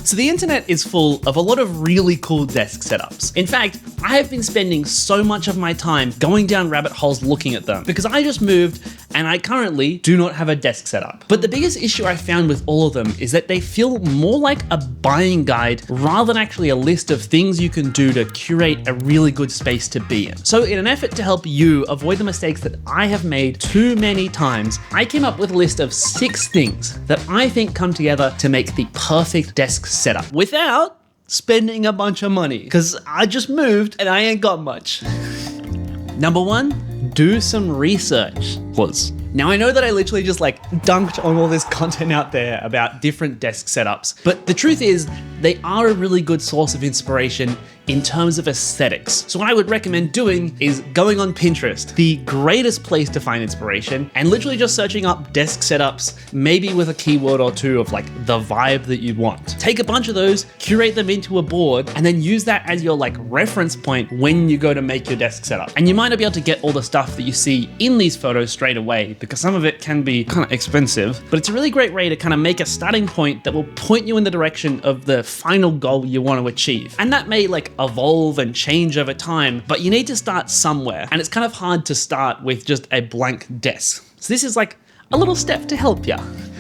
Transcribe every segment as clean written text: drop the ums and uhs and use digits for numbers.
So the internet is full of a lot of really cool desk setups. In fact, I have been spending so much of my time going down rabbit holes looking at them because I just moved and I currently do not have a desk setup. But the biggest issue I found with all of them is that they feel more like a buying guide rather than actually a list of things you can do to curate a really good space to be in. So in an effort to help you avoid the mistakes that I have made too many times, I came up with a list of 6 things that I think come together to make the perfect desk setup without spending a bunch of money, because I just moved and I ain't got much. Number 1, do some research. Pause. Now I know that I literally just dunked on all this content out there about different desk setups, but the truth is they are a really good source of inspiration in terms of aesthetics. So what I would recommend doing is going on Pinterest, the greatest place to find inspiration, and literally just searching up desk setups, maybe with a keyword or two of the vibe that you want. Take a bunch of those, curate them into a board, and then use that as your reference point when you go to make your desk setup. And you might not be able to get all the stuff that you see in these photos straight away because some of it can be kind of expensive, but it's a really great way to kind of make a starting point that will point you in the direction of the final goal you want to achieve. And that may evolve and change over time, but you need to start somewhere. And it's kind of hard to start with just a blank desk. So this is a little step to help you.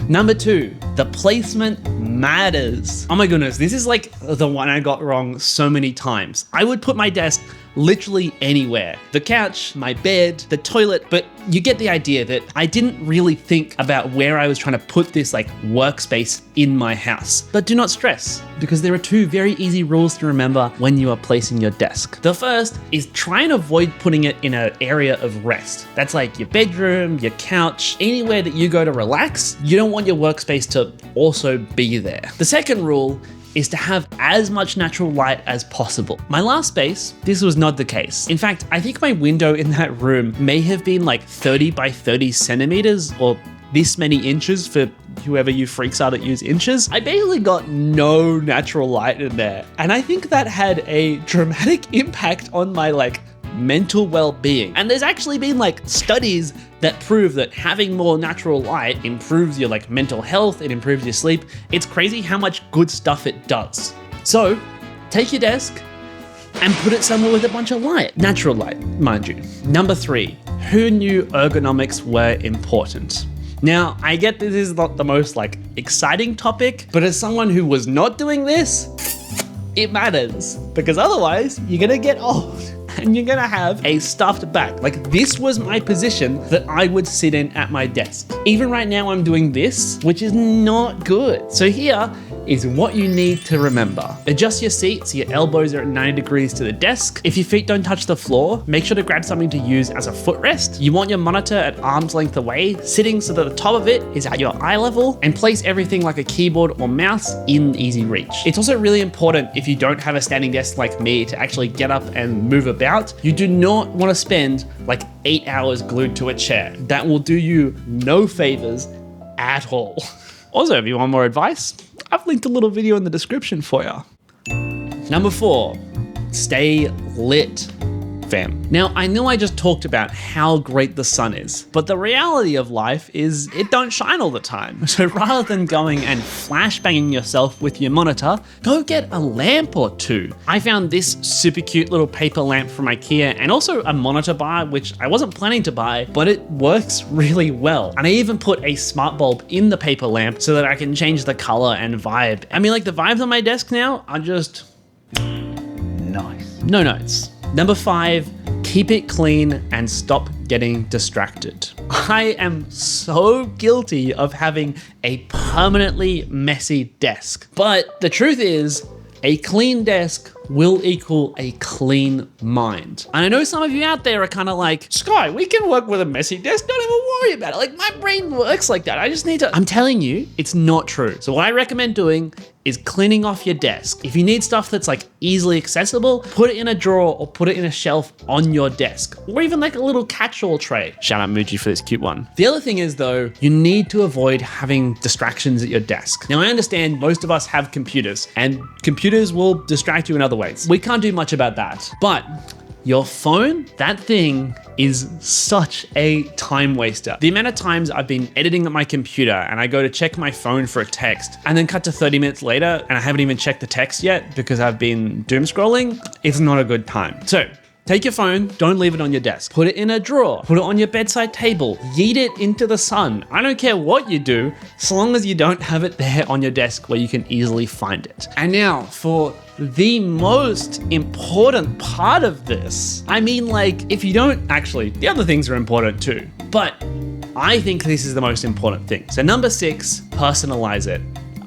Number 2, the placement matters. Oh my goodness, this is the one I got wrong so many times. I would put my desk literally anywhere. The couch, my bed, the toilet, but you get the idea that I didn't really think about where I was trying to put this workspace in my house. But do not stress, because there are 2 very easy rules to remember when you are placing your desk. The first is try and avoid putting it in an area of rest. That's your bedroom, your couch, anywhere that you go to relax. You don't want your workspace to also be there. The second rule is to have as much natural light as possible. My last space, this was not the case. In fact, I think my window in that room may have been 30 by 30 centimeters or this many inches for whoever you freaks are that use inches. I basically got no natural light in there. And I think that had a dramatic impact on my mental well-being. And there's actually been studies that prove that having more natural light improves your mental health, it improves your sleep. It's crazy how much good stuff it does. So take your desk and put it somewhere with a bunch of light. Natural light, mind you. Number 3, who knew ergonomics were important? Now, I get this is not the most exciting topic, but as someone who was not doing this, it matters, because otherwise you're gonna get old and you're gonna have a stuffed back. This was my position that I would sit in at my desk. Even right now I'm doing this, which is not good. So here is what you need to remember. Adjust your seat so your elbows are at 90 degrees to the desk. If your feet don't touch the floor, make sure to grab something to use as a footrest. You want your monitor at arm's length away, sitting so that the top of it is at your eye level, and place everything like a keyboard or mouse in easy reach. It's also really important if you don't have a standing desk like me to actually get up and move about. You do not want to spend 8 hours glued to a chair. That will do you no favors at all. Also, if you want more advice, I've linked a little video in the description for you. Number 4, stay lit, fam. Now, I know I just talked about how great the sun is, but the reality of life is it don't shine all the time. So rather than going and flashbanging yourself with your monitor, go get a lamp or 2. I found this super cute little paper lamp from IKEA and also a monitor bar, which I wasn't planning to buy, but it works really well. And I even put a smart bulb in the paper lamp so that I can change the color and vibe. I mean, the vibes on my desk now are just nice. No notes. Number 5, keep it clean and stop getting distracted. I am so guilty of having a permanently messy desk. But the truth is, a clean desk will equal a clean mind. And I know some of you out there are kind of Sky, we can work with a messy desk, don't even worry about it. My brain works like that. I just need to. I'm telling you, it's not true. So what I recommend doing is cleaning off your desk. If you need stuff that's easily accessible, put it in a drawer or put it in a shelf on your desk, or even a little catch-all tray. Shout out Muji for this cute one. The other thing is though, you need to avoid having distractions at your desk. Now I understand most of us have computers and computers will distract you in other ways. We can't do much about that, but Your phone, that thing is such a time waster. The amount of times I've been editing at my computer and I go to check my phone for a text and then cut to 30 minutes later and I haven't even checked the text yet because I've been doom scrolling, it's not a good time. So take your phone, don't leave it on your desk. Put it in a drawer, put it on your bedside table, yeet it into the sun. I don't care what you do, so long as you don't have it there on your desk where you can easily find it. And now for the most important part of this. I mean, like, if you don't actually, the other things are important too, but I think this is the most important thing. So number 6, personalize it.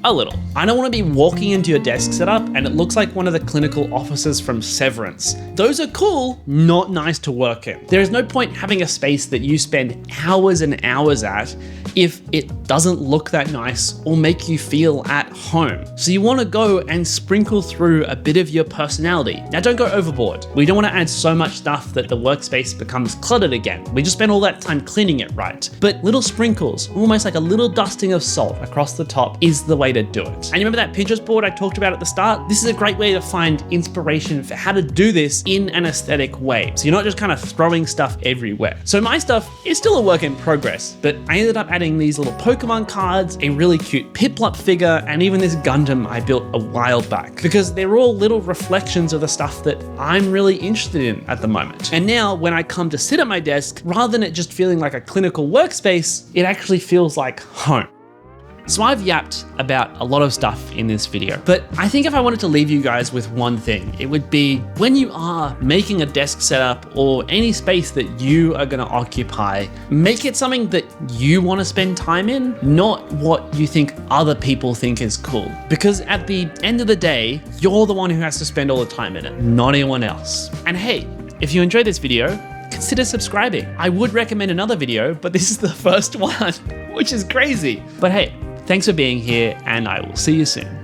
A little. I don't want to be walking into your desk setup and it looks like one of the clinical officers from Severance. Those are cool, not nice to work in. There is no point having a space that you spend hours and hours at if it doesn't look that nice or make you feel at home. So you want to go and sprinkle through a bit of your personality. Now don't go overboard. We don't want to add so much stuff that the workspace becomes cluttered again. We just spend all that time cleaning it right. But little sprinkles, almost like a little dusting of salt across the top, is the way to do it. And you remember that Pinterest board I talked about at the start? This is a great way to find inspiration for how to do this in an aesthetic way. So you're not just kind of throwing stuff everywhere. So my stuff is still a work in progress, but I ended up adding these little Pokemon cards, a really cute Piplup figure, and even this Gundam I built a while back, because they're all little reflections of the stuff that I'm really interested in at the moment. And now when I come to sit at my desk, rather than it just feeling like a clinical workspace, it actually feels like home. So I've yapped about a lot of stuff in this video, but I think if I wanted to leave you guys with one thing, it would be when you are making a desk setup or any space that you are going to occupy, make it something that you want to spend time in, not what you think other people think is cool. Because at the end of the day, you're the one who has to spend all the time in it, not anyone else. And hey, if you enjoyed this video, consider subscribing. I would recommend another video, but this is the first one, which is crazy. But hey, thanks for being here, and I will see you soon.